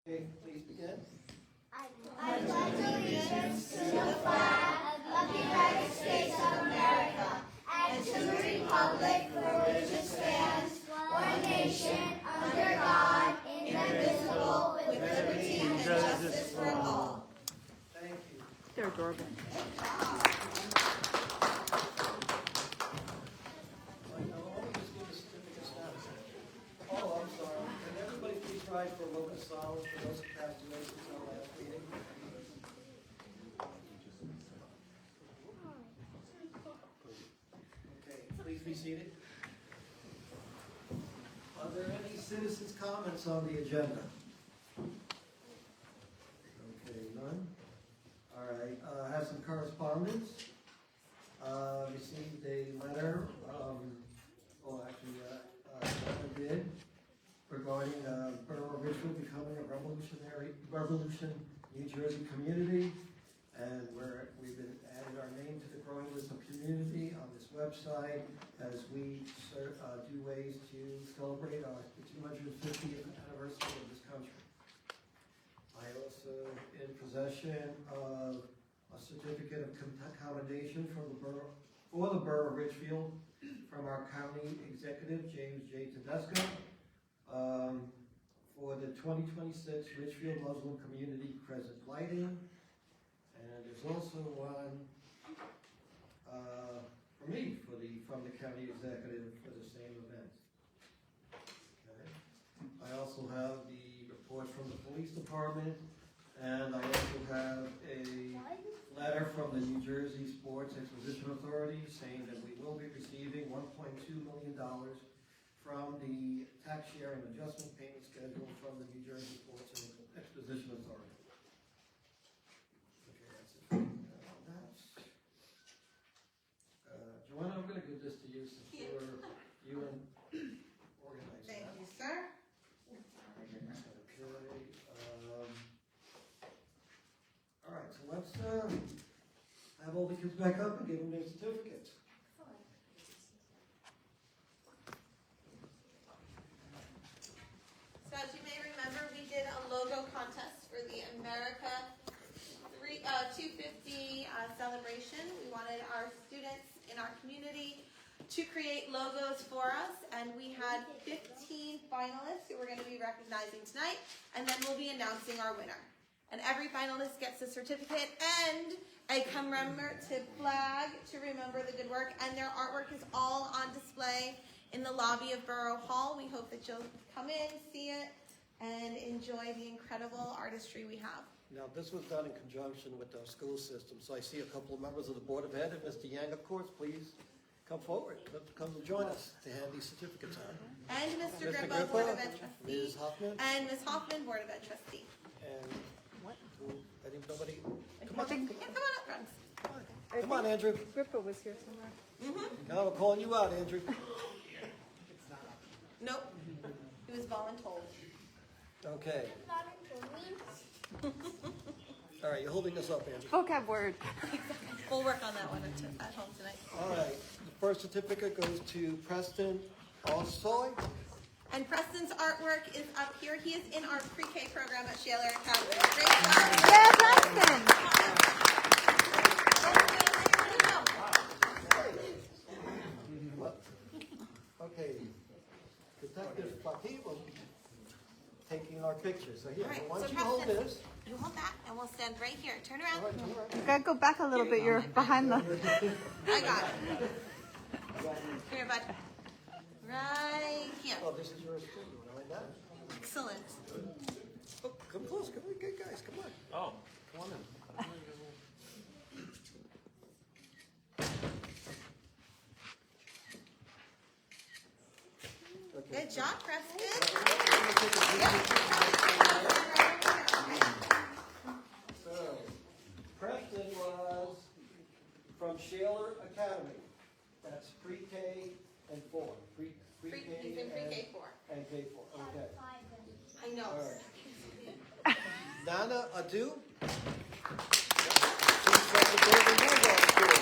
Okay, please begin. I pledge allegiance to the flag of the United States of America and to the republic for which it stands, one nation, under God, indivisible, with liberty and justice for all. Thank you. They're adorable. Let me just give the certificates now. Oh, I'm sorry. Can everybody please rise for a moment of silence for those who passed away since our last meeting? Okay, please be seated. Are there any citizens' comments on the agenda? Okay, none. All right, I have some correspondence. Received a letter, I did, regarding Borough of Richfield becoming a revolution New Jersey community, and we've been added our name to the growing list of community on this website as we do ways to celebrate the 250th anniversary of this country. I also in possession of a certificate of commendation from the Borough of Richfield from our county executive, James J. Tedesco, for the 2026 Richfield Muslim Community Crescent Lighting. And there's also one for me from the county executive for the same event. Okay. I also have the report from the police department, and I also have a letter from the New Jersey Sports Exposition Authority saying that we will be receiving $1.2 million from the tax sharing adjustment payment schedule from the New Jersey Sports Exposition Authority. Okay, that's it. Joanna, I'm going to give this to you since you organized Thank that. you, sir. All right, so let's have all the kids back up and give them their certificates. So as you may remember, we did a logo contest for the America 250 celebration. We wanted our students in our community to create logos for us, and we had 15 finalists who we're going to be recognizing tonight, and then we'll be announcing our winner. And every finalist gets a certificate and a commemorative flag to remember the good work, and their artwork is all on display in the lobby of Borough Hall. We hope that you'll come in, see it, and enjoy the incredible artistry we have. Now, this was done in conjunction with our school system, so I see a couple of members of the Board of Ed, and Mr. Yang, of course, please come forward. Come join us to hand these certificates out. And Mr. Mr. Grippo, Board of Ed Ms. Trustee. Hoffman, And Ms. Hoffman, Board of Ed Trustee. and nobody. Come on, Yeah, come on up, friends. come on, Andrew. Grippo was here somewhere. Now I'm calling you out, Andrew. Nope. He was voluntold. Okay. All right, you're holding this up, Andrew. Vocab word. We'll work on that one at home tonight. All right, the first certificate goes to Preston Alsoy. And Preston's artwork is up here. He is in our pre-K program at Shaler Academy. Great job. Yeah, Preston. Okay, Detective Fatih will be taking our pictures. So here, All right, why so don't you hold Preston, this? you hold that, and we'll stand right here. Turn around. All right, turn around. You gotta go back a little bit. You're behind the. I got it. Here, bud. Right here. Oh, this is yours too. You like that? Excellent. Oh, come close. Come on, good guys. Come on. Oh. Come on in. Okay. Good job, Preston. So, Preston was from Shaler Academy. That's pre-K and 4. Pre-K He's in pre-K 4. and K4. Okay. I know. All right. Nana Adu. She's from the Golden Bulldog School.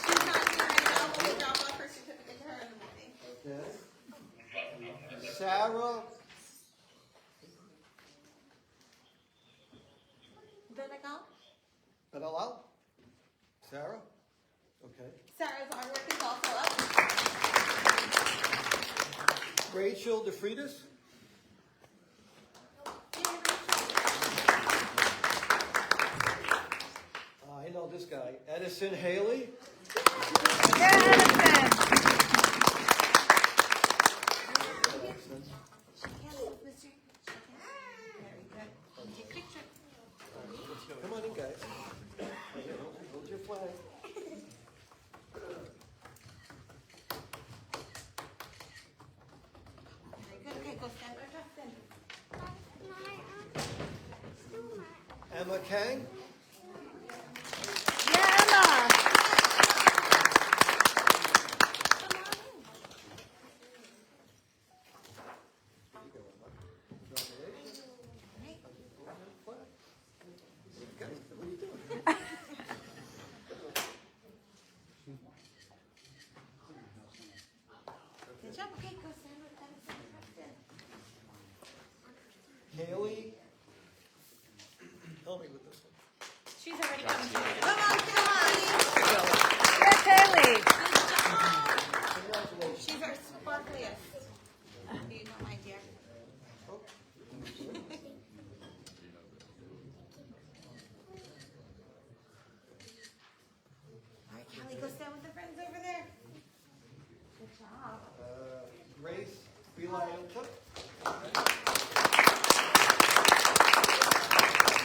She's not here right now, but we'll drop off her certificate to her in the morning. Okay. Sarah Benalal? Sarah? Okay. Sarah's artwork is also up. Rachel DeFritas? I know this guy. Edison Haley? Yeah, Edison. Come on in, guys. Hold your flag. Very good. Okay, go stand by Justin. Emma Kang? Yeah, Emma. Good job. Okay, go stand with Edison and Justin. Haley? Help me with this one. She's already coming to you. Come on, Kelly. Yeah, Kaylee. Good job. Congratulations. She's our sparkliest. You don't mind, dear. All right, Kelly, go stand with the friends over there. Good job. Grace Vilayota?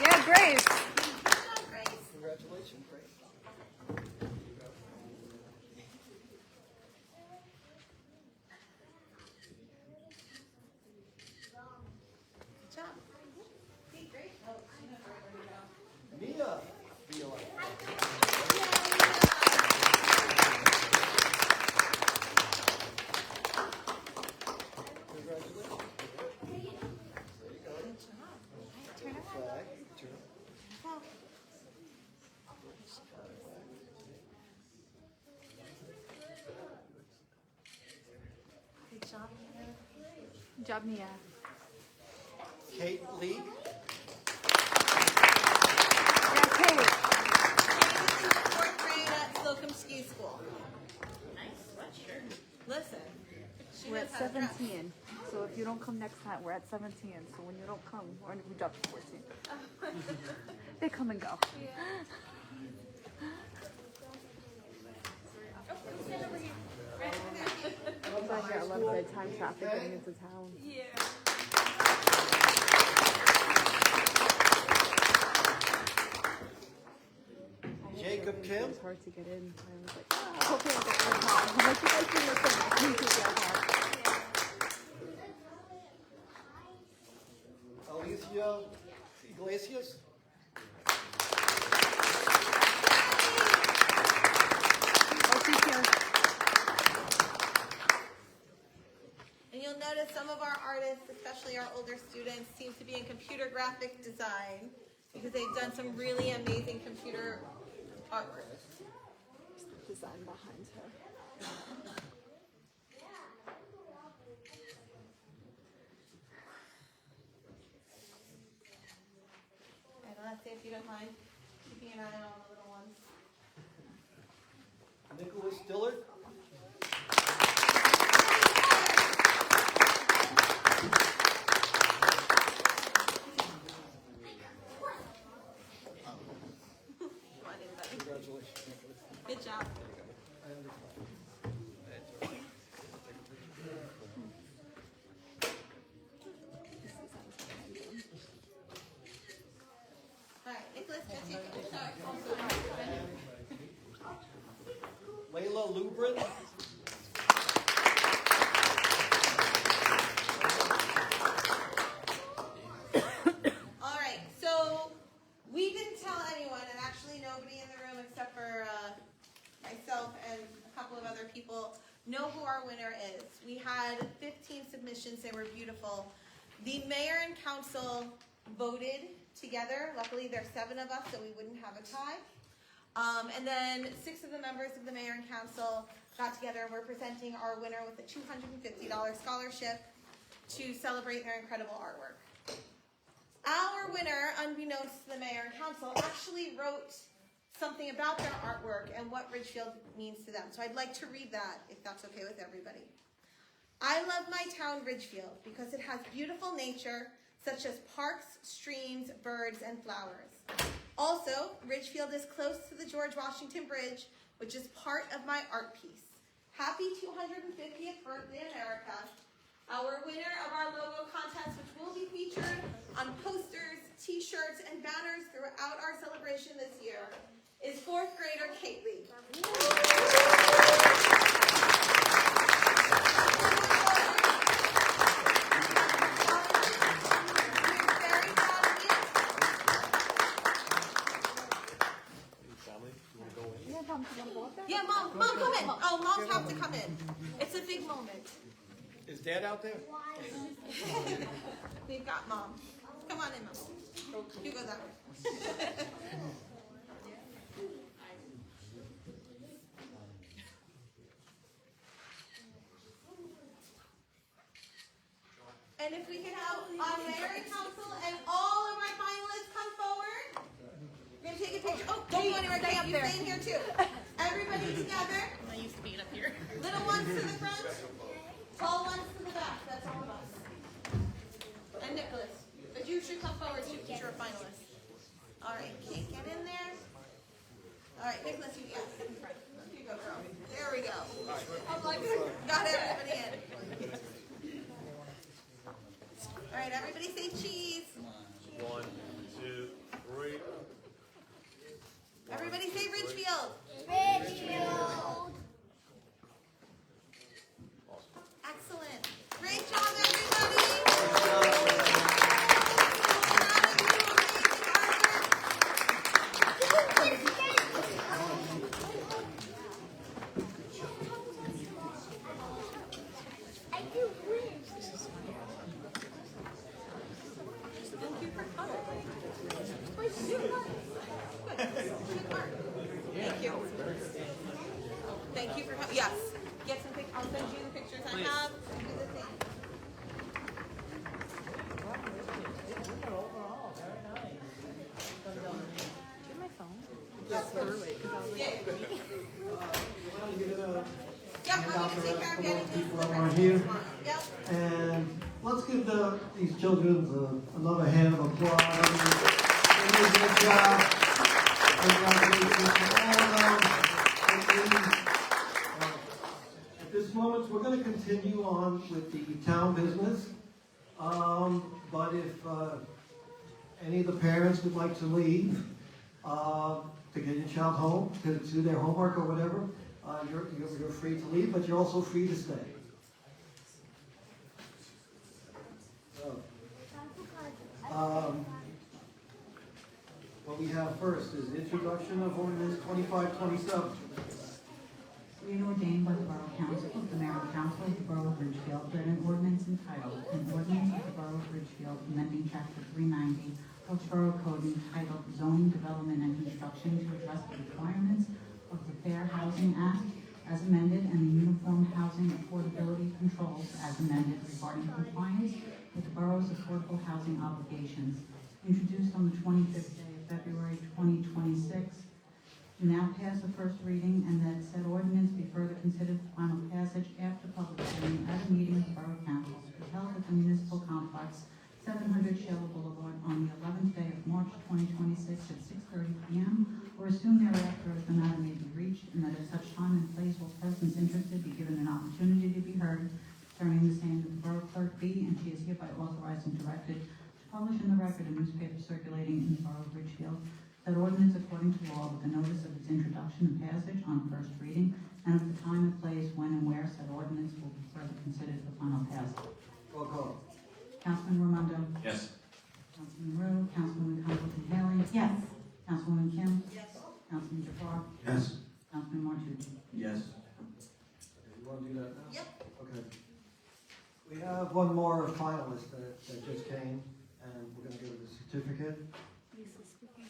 Yeah, Grace. Good job, Grace. Congratulations, Grace. Good job. Hey, great. Oh, she knows where to go. Mia Vilayota. Congratulations. There you go. Good job. All right, turn around. Flag. Turn. Go. Good job, Mia. Good job, Mia. Kate Lee. Yeah, Kate. She's in the 4th grade at Slocum Ski School. Nice sweatshirt. Listen, she We're knows at how to dress. 17. So if you don't come next time, we're at 17. So when you don't come, we drop to 14. They come and go. It's like I love bedtime traffic getting into town. Jacob Kim. It's hard to get in. I was like, hopefully I'll get my time. I'm like, you guys can listen. Please do get hard. Alicia Iglesias. Oh, she's here. And you'll notice some of our artists, especially our older students, seem to be in computer graphic design because they've done some really amazing computer artwork. Design behind her. And let's see if you don't mind keeping an eye on the little ones. Nicholas Dillard. Come on in, buddy. Congratulations. Good job. All right, Nicholas, go take it. Layla Lubrin. All right, so we didn't tell anyone, and actually nobody in the room except for myself and a couple of other people know who our winner is. We had 15 submissions, they were beautiful. The mayor and council voted together. Luckily, there's 7 of us, so we wouldn't have a tie. And then 6 of the members of the mayor and council got together and were presenting our winner with a $250 scholarship to celebrate their incredible artwork. Our winner unbeknownst to the mayor and council, actually wrote something about their artwork and what Ridgefield means to them. So I'd like to read that, if that's okay with everybody. I love my town, Ridgefield, because it has beautiful nature, such as parks, streams, birds, and flowers. Also, Ridgefield is close to the George Washington Bridge, which is part of my art piece. Happy 250th birthday, America. Our winner of our logo contest, which will be featured on posters, t-shirts, and banners throughout our celebration this year, is 4th grader Kate Lee. Yeah, mom, come in. Oh, moms have to come in. It's a big moment. Is Dad out there? We've got mom. Come on in, mom. You go that way. And if we could have our mayor and council and all of our finalists come forward. We're gonna take a picture. Oh, don't go anywhere. Stay up there. Stay in here too. Everybody together. I used to be up here. Little ones to the front, tall ones to the back. That's all of us. And Nicholas, but you should come forward too, because you're a finalist. All right, Kate, get in there. All right, Nicholas, you get in front. You go, girl. There we go. Got everybody in. All right, everybody say cheese. 1, 2, 3. Everybody say Ridgefield. Ridgefield. Excellent. Great job, everybody. I do win. Thank you for coming. Thank you. Thank you for coming. Yes. Get some pictures. I'll send you the pictures I have. Do the thing. Get my phone. Just through it, 'cause I was like, Yep, I'm going to take care of getting these People that aren't here. Yep. And let's give these children another hand of applause. They did a good job. Congratulations to all of them. At this moment, we're going to continue on with the town business. But if any of the parents would like to leave to get your child home, to do their homework or whatever, you're free to leave, but you're also free to stay. What we have first is introduction of ordinance 2527. Be it ordained by the Borough Council of the Mayor and Council of the Borough of Ridgefield that an ordinance entitled, an ordinance of the Borough of Ridgefield amending Chapter 390 of the Borough Code entitled Zoning Development and Construction to address the requirements of the Fair Housing Act as amended and the Uniform Housing Affordability Controls as amended regarding compliance with the borough's affordable housing obligations, introduced on the 25th day of February 2026. To now pass the first reading and that said ordinance be further considered for final passage after public hearing at a meeting of the Borough Council to be held at the Municipal Complex, 700 Shell Boulevard, on the 11th day of March 2026 at 6:30 p.m. or as soon thereafter as the matter may be reached, and that at such time and place all persons interested be given an opportunity to be heard concerning the same, that the Borough Clerk be and she is hereby authorized and directed to publish in the record a newspaper circulating in the Borough of Ridgefield that ordinance according to law with the notice of its introduction and passage on first reading, and of the time and place when and where said ordinance will be further considered for final passage. Roll call. Councilman Raimondo. Yes. Councilman Rowe. Councilwoman Constance Haley. Yes. Councilwoman Kim. Yes. Councilman Jafar. Yes. Councilman Martucci. Yes. You want to do that now? Yep. Okay. We have one more finalist that just came, and we're going to give her the certificate. Lisa speaking.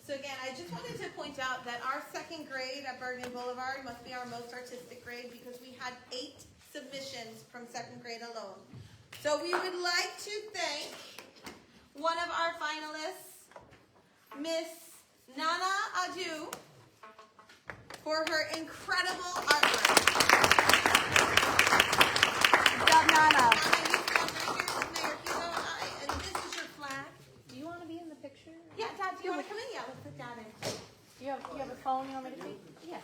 So again, I just wanted to point out that our second grade at Bergen Boulevard must be our most artistic grade because we had 8 submissions from second grade alone. So we would like to thank Badu for her incredible artwork. Good job, Nana. Nana, you stand right here with Mayor Hugo and I, and this is your flag. Do you want to be in the picture? Yeah, Dad, do you want to come in? Yeah, let's put Dad in. You have a phone you want me to take? Yeah.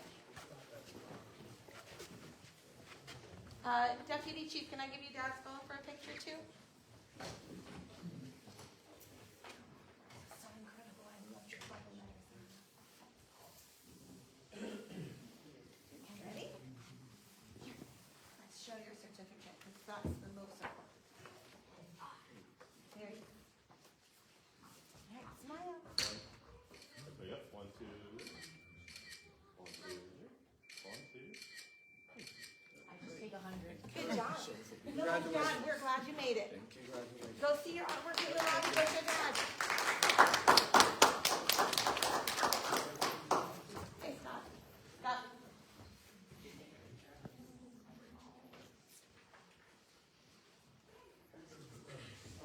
Deputy Chief, can I give you Dad's phone for a picture too? So incredible. I loved your photo letters. Ready? Here, let's show your certificate because that's the most important. There you go. All right, smile. Yep, 1, 2. 1, 2. 1, 2. I just take 100. Good job. No, Dad, we're glad you made it. Go see your artwork at Little Rocky with your dad. Okay, stop. Stop.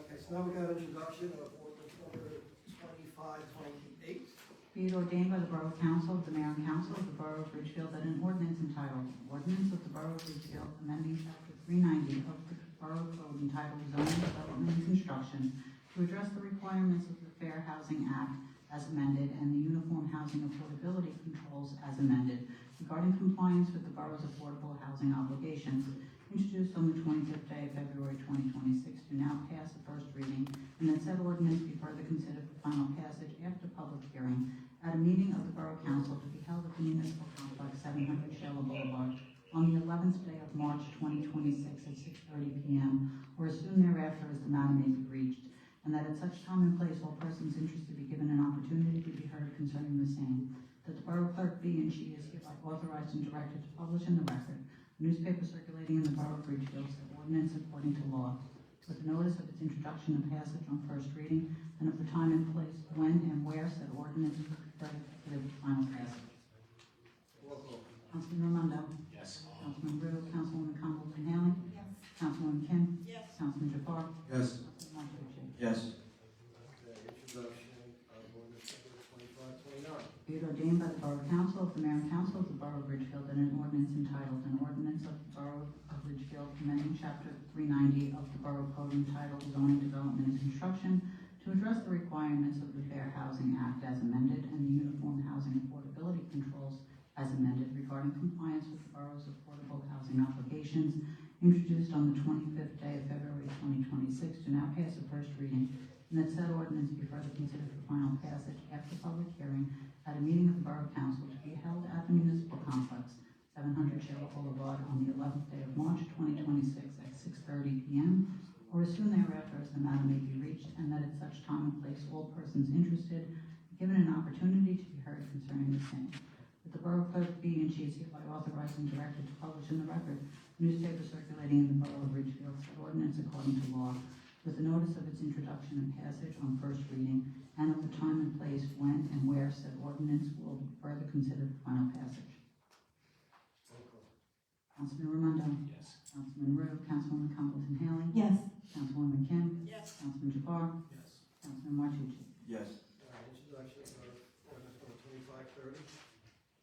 Okay, so now we got introduction of ordinance number 2528. Be it ordained by the Borough Council of the Mayor and Council of the Borough of Ridgefield that an ordinance entitled, Ordinance of the Borough of Ridgefield amending Chapter 390 of the Borough Code entitled Zoning Development and Construction to address the requirements of the Fair Housing Act as amended and the Uniform Housing Affordability Controls as amended regarding compliance with the borough's affordable housing obligations, introduced on the 25th day of February 2026, to now pass the first reading, and that said ordinance be further considered for final passage after public hearing at a meeting of the Borough Council to be held at the Municipal Complex, 700 Shella Boulevard, on the 11th day of March 2026 at 6:30 p.m., or as soon thereafter as the matter may be reached, and that at such time and place all persons interested be given an opportunity to be heard concerning the same, that the Borough Clerk be and she is hereby authorized and directed to publish in the record newspaper circulating in the Borough of Ridgefield said ordinance according to law, with notice of its introduction and passage on first reading, and of the time and place when and where said ordinance will be further considered for final passage. Roll call. Councilman Raimondo. Yes. Councilman Brew. Councilwoman Compton Haley. Yes. Councilwoman Kim. Yes. Councilman Jafar. Yes. Councilman Martucci. Yes. Okay, introduction of ordinance number 2529. Be it ordained by the Borough Council of the Mayor and Council of the Borough of Ridgefield that an ordinance entitled, an ordinance of the Borough of Ridgefield amending Chapter 390 of the Borough Code entitled Zoning Development and Construction to address the requirements of the Fair Housing Act as amended and the Uniform Housing Affordability Controls as amended regarding compliance with the borough's affordable housing obligations, introduced on the 25th day of February 2026, to now pass the first reading, and that said ordinance be further considered for final passage after public hearing at a meeting of the Borough Council to be held at the Municipal Complex, 700 Shella Boulevard, on the 11th day of March 2026 at 6:30 p.m., or as soon thereafter as the matter may be reached, and that at such time and place all persons interested be given an opportunity to be heard concerning the same. That the Borough Clerk be and she is hereby authorized and directed to publish in the record newspaper circulating in the Borough of Ridgefield said ordinance according to law, with the notice of its introduction and passage on first reading, and of the time and place when and where said ordinance will be further considered for final passage. Roll call. Councilman Raimondo. Yes. Councilman Rue. Councilwoman Compton Haley. Yes. Councilwoman Kim. Yes. Councilman Jafar. Yes. Councilman Martucci. Yes. Introduction of ordinance number 2530.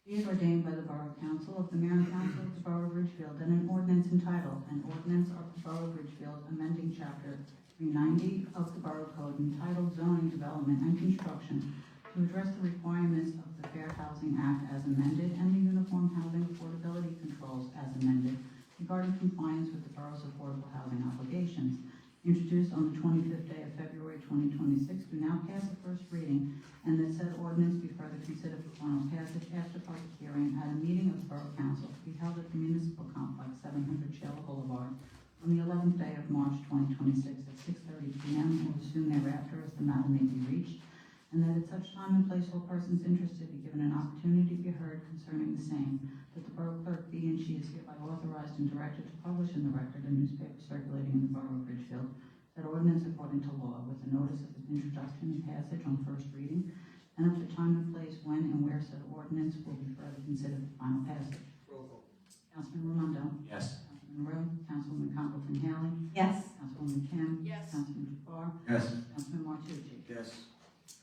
Be it ordained by the Borough Council of the Mayor and Council of the Borough of Ridgefield that an ordinance entitled, an ordinance of the Borough of Ridgefield amending Chapter 390 of the Borough Code entitled Zoning Development and Construction to address the requirements of the Fair Housing Act as amended and the Uniform Housing Affordability Controls as amended regarding compliance with the borough's affordable housing obligations, introduced on the 25th day of February 2026, to now pass the first reading, and that said ordinance be further considered for final passage after public hearing at a meeting of the Borough Council to be held at the Municipal Complex, 700 Shella Boulevard, on the 11th day of March 2026 at 6:30 p.m. or soon thereafter as the matter may be reached, and that at such time and place all persons interested be given an opportunity to be heard concerning the same, that the Borough Clerk be and she is hereby authorized and directed to publish in the record a newspaper circulating in the Borough of Ridgefield said ordinance according to law, with the notice of its introduction and passage on first reading, and of the time and place when and where said ordinance will be further considered for final passage. Roll call. Councilman Raimondo. Yes. Councilman Rue. Councilwoman Compton Haley. Yes. Councilwoman Kim. Yes. Councilman Jafar. Yes. Councilman Martucci. Yes.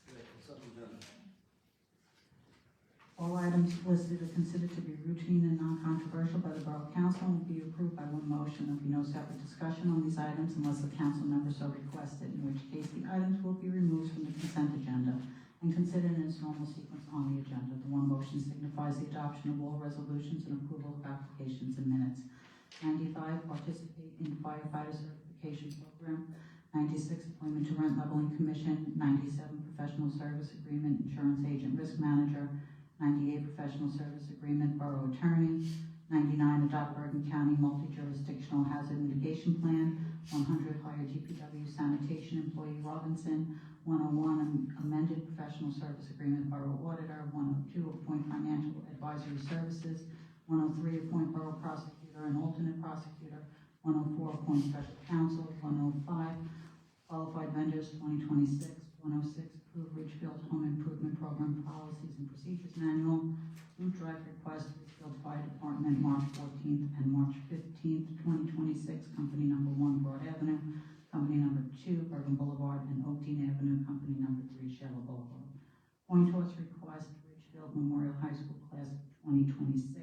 Consent agenda. All items listed are considered to be routine and non-controversial by the Borough Council and will be approved by one motion. There will be no separate discussion on these items unless the council member so requested, in which case the items will be removed from the consent agenda and considered in its normal sequence on the agenda. The one motion signifies the adoption of all resolutions and approval of applications and minutes. 95, participate in firefighter certification program. 96, appointment to rent leveling commission. 97, professional service agreement, insurance agent, risk manager. 98, professional service agreement, borough attorney. 99, adopt Bergen County multi-jurisdictional hazard mitigation plan. 100, hire DPW sanitation employee Robinson. 101, amended professional service agreement, borough auditor. 102, appoint financial advisory services. 103, appoint borough prosecutor and alternate prosecutor. 104, appoint special counsel. 105, qualified vendors 2026. 106, approve Ridgefield Home Improvement Program Policies and Procedures Manual. Route drive request, Ridgefield Fire Department, March 14th and March 15th, 2026. Company number 1, Broad Avenue. Company number 2, Bergen Boulevard and Oakdene Avenue. Company number 3, Shallow Boulevard. Point horse request, Ridgefield Memorial High School Class of 2026.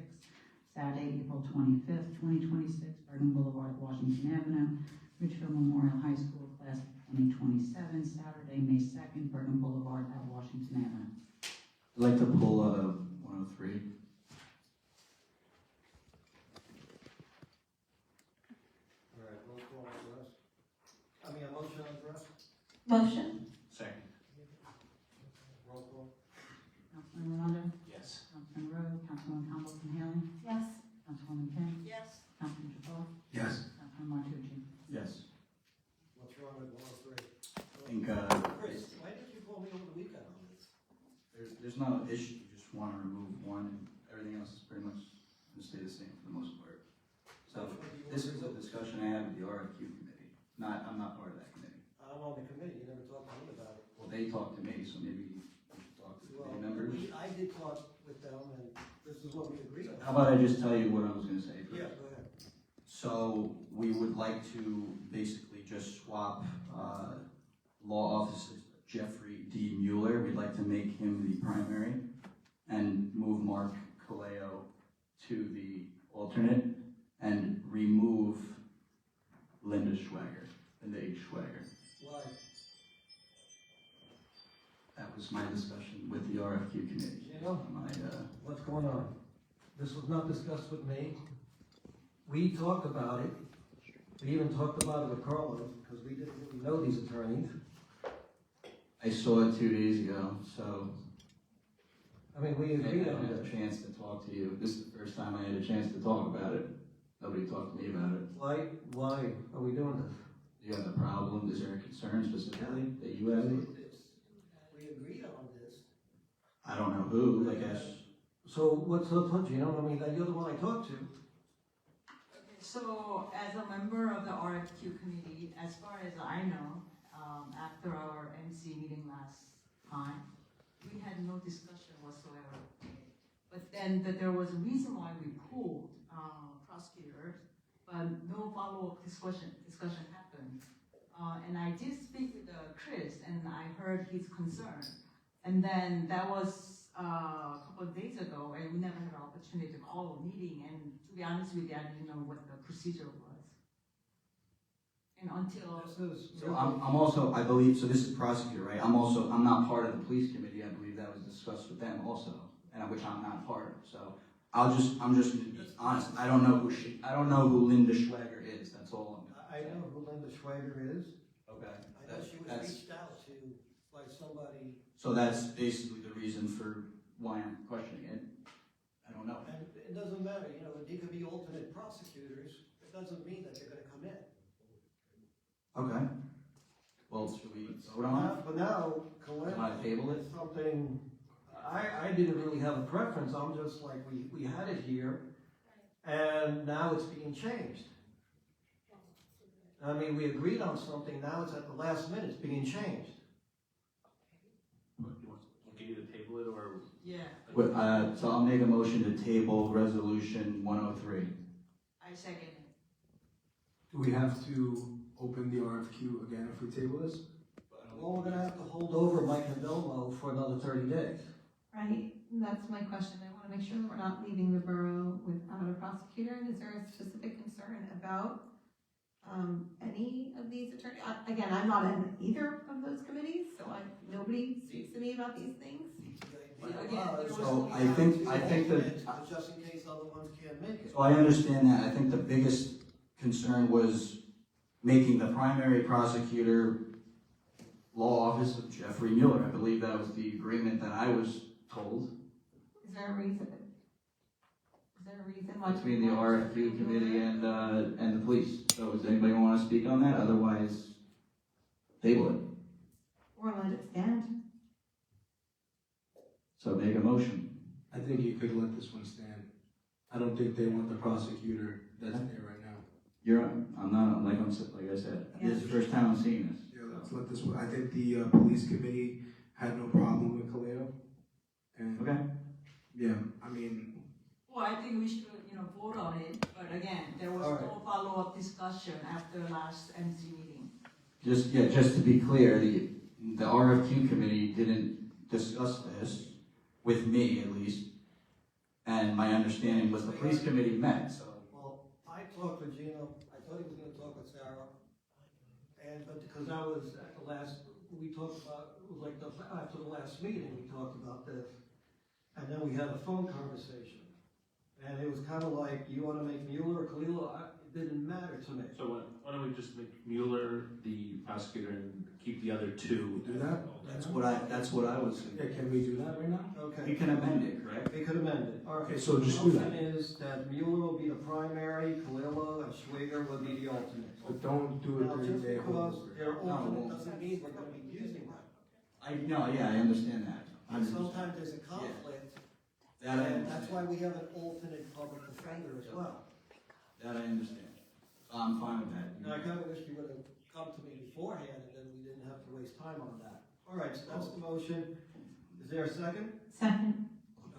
Saturday, April 25th, 2026, Bergen Boulevard, Washington Avenue. Ridgefield Memorial High School Class of 2027, Saturday, May 2nd, Bergen Boulevard at Washington Avenue. I'd like to pull 103. All right, roll call on the rest. A motion on the rest? Motion. Second. Roll call. Councilman Rondo? Yes. Councilman Rowe? Councilwoman Constance Haley? Yes. Councilwoman King? Yes. Councilman Jabal? Yes. Councilman Martucci? Yes. What's wrong with 103? I think Chris, why didn't you call me over the weekend on this? there's no issue. You just want to remove one, and everything else is pretty much going to stay the same for the most part. So this is a discussion I had with the RFQ committee. I'm not part of that committee. I'm on the committee, you never talked to me about it. Well, they talked to me, so maybe you should talk to the Well, committee members. I did talk with them, and this is what we agreed on. How about I just tell you what I was going to say first? Yeah, go ahead. So we would like to basically just swap law officer Jeffrey D. Mueller. We'd like to make him the primary and move Mark Kaleo to the alternate and remove Linda H. Schwager. Why? That was my discussion with the RFQ committee. You know, what's going on? This was not discussed with me. We talked about it. We even talked about it with Carlos, because we didn't really know these attorneys. I saw it 2 days ago, so We I agreed on haven't had it. a chance to talk to you. This is the first time I had a chance to talk about it. Nobody talked to me about it. Why are we doing this? Do you have a problem? Is there a concern specifically that you have? We agreed on this. I don't know who, I guess. So what's the touch? You're the one I talked to. So, as a member of the RFQ committee, as far as I know, after our MC meeting last time, we had no discussion whatsoever. But then there was a reason why we pulled prosecutors, but no follow-up discussion happened. And I did speak with Chris, and I heard his concern. And then that was a couple of days ago, and we never had an opportunity to call a meeting. And to be honest with you, I didn't know what the procedure was. And until So I'm also, I believe, so this is prosecutor, right? I'm not part of the police committee. I believe that was discussed with them also, and which I'm not part of. So I'm just gonna be honest. I don't know who Linda Schwager is. That's all I'm I gonna say. know who Linda Schwager is. Okay. I know she was reached out to by somebody, So that's basically the reason for why I'm questioning it. I don't know. and it doesn't matter, they could be alternate prosecutors. It doesn't mean that they're gonna come in. Okay. Well, should we vote on it? But now, Want to table it? is something, I didn't really have a preference, I'm just like, we had it here, and now it's being changed. We agreed on something, now it's at the last minute, it's being changed. Get you to table it or? yeah, So I'll make a motion to table resolution 103. I second it. Do we have to open the RFQ again if we table this? Well, we're gonna have to hold over Mike and Belmo for another 30 days. right? And that's my question. I want to make sure that we're not leaving the borough without a prosecutor. And is there a specific concern about any of these attorneys? Again, I'm not in either of those committees, so nobody speaks to me about these things. So I think that, Just in case other ones can't make it. so I understand that. I think the biggest concern was making the primary prosecutor law office of Jeffrey Mueller. I believe that was the agreement that I was told. Is there a reason? Is there a reason why? Between the RFQ committee and the police. So does anybody want to speak on that? Otherwise, table it. Or let it stand? So make a motion. I think you could let this one stand. I don't think they want the prosecutor that's there right now. You're on. I'm not, like I said, this is the first time I'm seeing this. Yeah, let's let this one. I think the police committee had no problem with Kaleo. And Okay. yeah, I mean, Well, I think we should, vote on it, but again, there was All right. no follow-up discussion after last MC meeting. Just to be clear, the RFQ committee didn't discuss this with me at least. And my understanding was the police committee met, so. Well, I talked with Gino, I thought he was gonna talk with Sarah. But because I was at the last, we talked about, it was like after the last meeting, we talked about this. And then we had a phone conversation. And it was kind of like, you wanna make Mueller or Kalila? It didn't matter to me. So why don't we just make Mueller the prosecutor and keep the other two? Do that? That's what I was yeah, thinking. can we do that right now? We Okay, can amend it, correct? we could amend it. All right. Okay, so just do that. The motion is that Mueller will be the primary, Kalila and Schwager will be the alternate. But don't do it Now, during just the because they're No. alternate doesn't mean we're gonna be using them. I understand that. And sometimes there's a conflict, That I and that's understand. why we have an alternate public defender as well. That I understand. I'm fine with that. Now, I kinda wish you would've come to me beforehand, and then we didn't have to waste time on that. All right, so that's the motion. Is there a second? Second.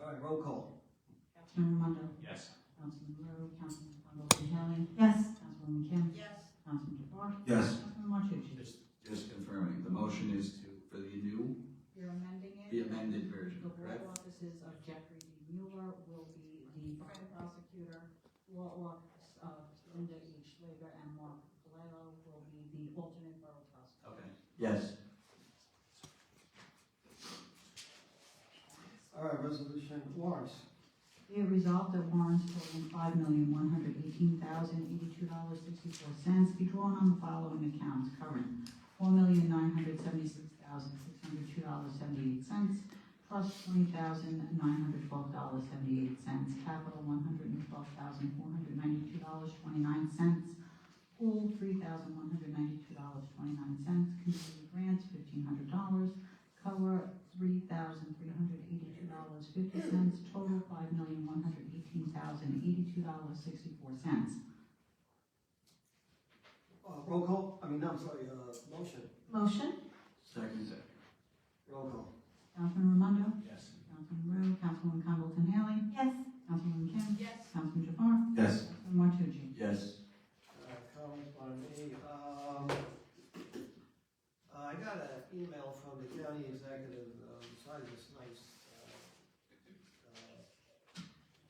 All right, roll call. Councilman Raimondo. Yes. Councilman Rowe, Councilman Condoleezza Haley. Yes. Councilwoman Kim. Yes. Councilman Jafar. Yes. Councilman Martucci. Just confirming, the motion is for the You're amending it. the amended version, The board correct? offices of Jeffrey D. Mueller will be the private prosecutor, law office of Linda H. Schwager and Mark Kaleo will be the alternate borough prosecutor. Okay. Yes. All right, resolution warrants. Be it resolved that warrants totaling $5,118,082.64 be drawn on the following accounts: current, $4,976,602.78, trust, $20,912.78, capital, $112,492.29, pool, $3,192.29, community grants, $1,500, COA, $3,382.50, total $5,118,082.64. Roll call, motion. Motion? Second. Roll call. Councilman Raimondo? Yes. Councilman Rowe, Councilwoman Condoleezza Haley? Yes. Councilwoman Kim? Yes. Councilman Jafar? Yes. Councilman Martucci? Yes. Comments by me. I got an email from the county executive, besides this nice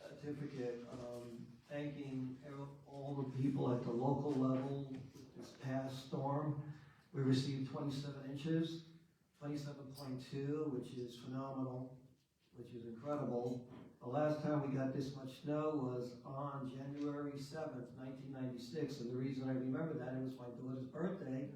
certificate, thanking all the people at the local level this past storm. We received 27 inches, 27.2, which is phenomenal, which is incredible. The last time we got this much snow was on January 7th, 1996, and the reason I remember that, it was my daughter's birthday,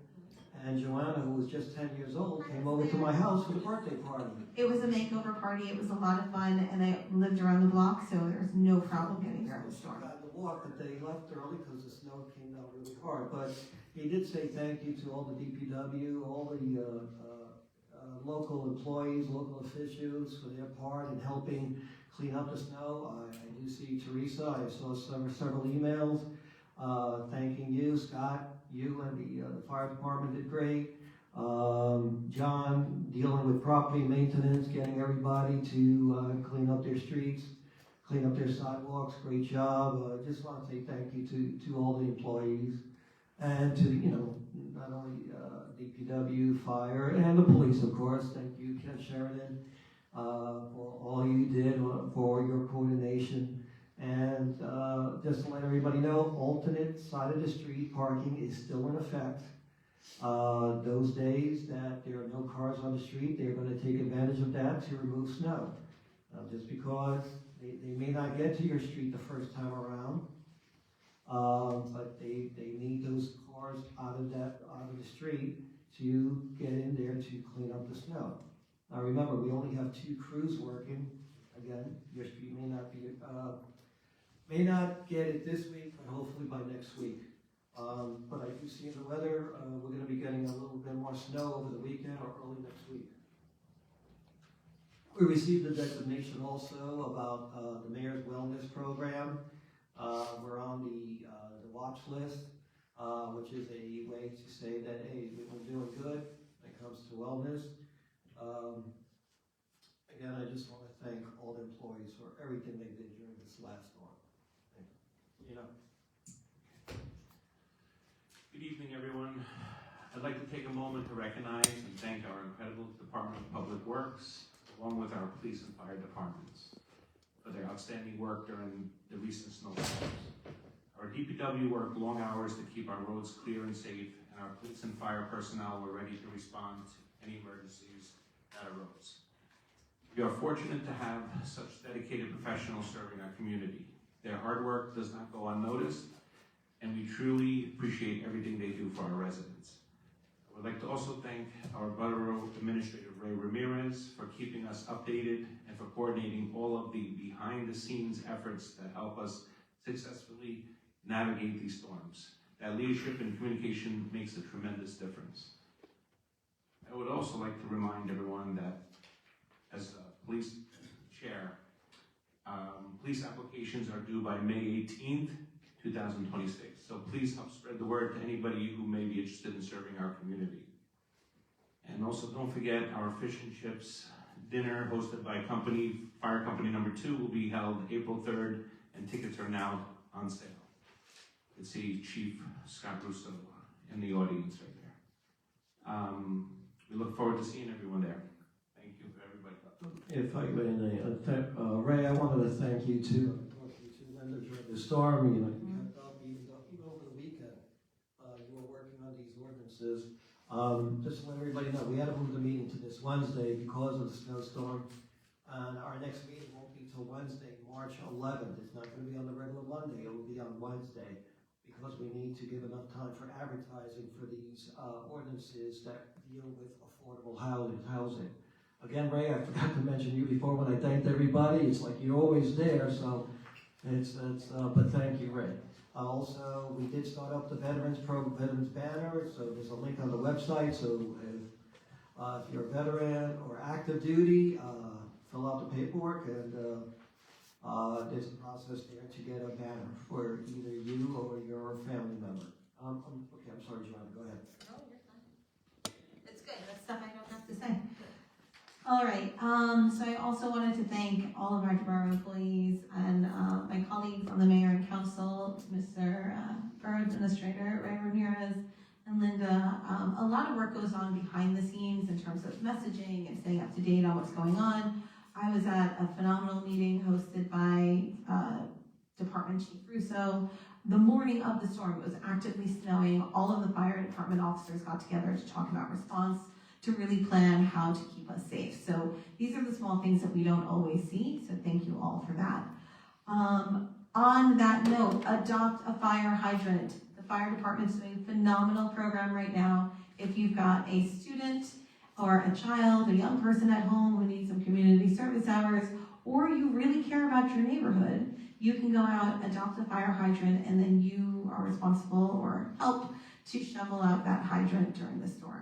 and Joanna, who was just 10 years old, came over to my house for the birthday party. It was a makeover party. It was a lot of fun, and I lived around the block, so there was no problem getting there in the She storm. got the walk, but they left early because the snow came down really hard. But he did say thank you to all the DPW, all the local employees, local officials for their part in helping clean up the snow. I do see Teresa. I saw several emails thanking you, Scott. You and the fire department did great. John, dealing with property maintenance, getting everybody to clean up their streets, clean up their sidewalks. Great job. Just want to say thank you to all the employees and to, not only DPW, fire, and the police, of course. Thank you, Ken Sheridan. for all you did, for your coordination. And just to let everybody know, alternate side of the street parking is still in effect. Those days that there are no cars on the street, they're going to take advantage of that to remove snow. Just because they may not get to your street the first time around, but they need those cars out of the street to get in there to clean up the snow. Now remember, we only have 2 crews working. Again, your street may not get it this week, but hopefully by next week. But I do see in the weather, we're going to be getting a little bit more snow over the weekend or early next week. We received a designation also about the Mayor's Wellness Program. We're on the watch list, which is a way to say that, hey, we're doing good when it comes to wellness. Again, I just want to thank all the employees for everything they did during this last storm. You know. Good evening, everyone. I'd like to take a moment to recognize and thank our incredible Department of Public Works, along with our police and fire departments, for their outstanding work during the recent snowstorms. Our DPW worked long hours to keep our roads clear and safe, and our police and fire personnel were ready to respond to any emergencies that arose. We are fortunate to have such dedicated professionals serving our community. Their hard work does not go unnoticed, and we truly appreciate everything they do for our residents. I would like to also thank our Borough Administrator Ray Ramirez for keeping us updated and for coordinating all of the behind-the-scenes efforts that help us successfully navigate these storms. That leadership and communication makes a tremendous difference. I would also like to remind everyone that as the police chair, police applications are due by May 18th, 2026. So please help spread the word to anybody who may be interested in serving our community. And also don't forget our fish and chips dinner hosted by Fire Company Number 2 will be held April 3rd, and tickets are now on sale. You can see Chief Scott Russo in the audience right there. We look forward to seeing everyone there. Thank you for everybody. If I may, Ray, I wanted to thank you too. I talked to you too, Linda, during the storm. You know, you kept up even over the weekend. You were working on these ordinances. Just to let everybody know, we had to move the meeting to this Wednesday because of the snowstorm. And our next meeting won't be till Wednesday, March 11th. It's not going to be on the regular Monday. It will be on Wednesday because we need to give enough time for advertising for these ordinances that deal with affordable housing. Again, Ray, I forgot to mention you before when I thanked everybody. It's like you're always there, so but thank you, Ray. Also, we did start up the Veterans Banner, so there's a link on the website. So if you're a veteran or active duty, fill out the paperwork, and there's a process there to get a banner for either you or your family member. Okay, I'm sorry, Joanna, go ahead. No, you're fine. It's good. That's stuff I don't have to say. All right. So I also wanted to thank all of our borough employees and my colleagues on the mayor and council, Mr. Borough Administrator Ray Ramirez and Linda. A lot of work goes on behind the scenes in terms of messaging and staying up to date on what's going on. I was at a phenomenal meeting hosted by Department Chief Russo. The morning of the storm, it was actively snowing. All of the fire department officers got together to talk about response, to really plan how to keep us safe. So these are the small things that we don't always see, so thank you all for that. On that note, adopt a fire hydrant. The fire department's doing a phenomenal program right now. If you've got a student or a child, a young person at home who needs some community service hours, or you really care about your neighborhood, you can go out, adopt a fire hydrant, and then you are responsible or help to shovel out that hydrant during the storms.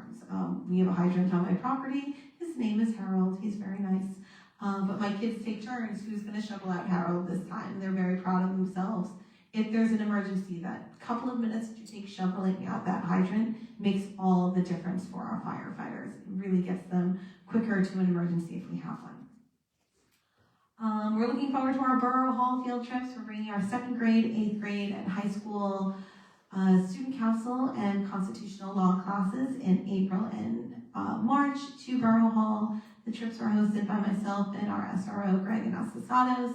We have a hydrant on my property. His name is Harold. He's very nice. But my kids take turns. Who's going to shovel out Harold this time? They're very proud of themselves. If there's an emergency, that couple of minutes that you take shoveling out that hydrant makes all the difference for our firefighters. It really gets them quicker to an emergency if we have one. We're looking forward to our Borough Hall field trips. We're bringing our 2nd grade, 8th grade, and high school student council and constitutional law classes in April and March to Borough Hall. The trips are hosted by myself and our SRO, Greg Anastasados.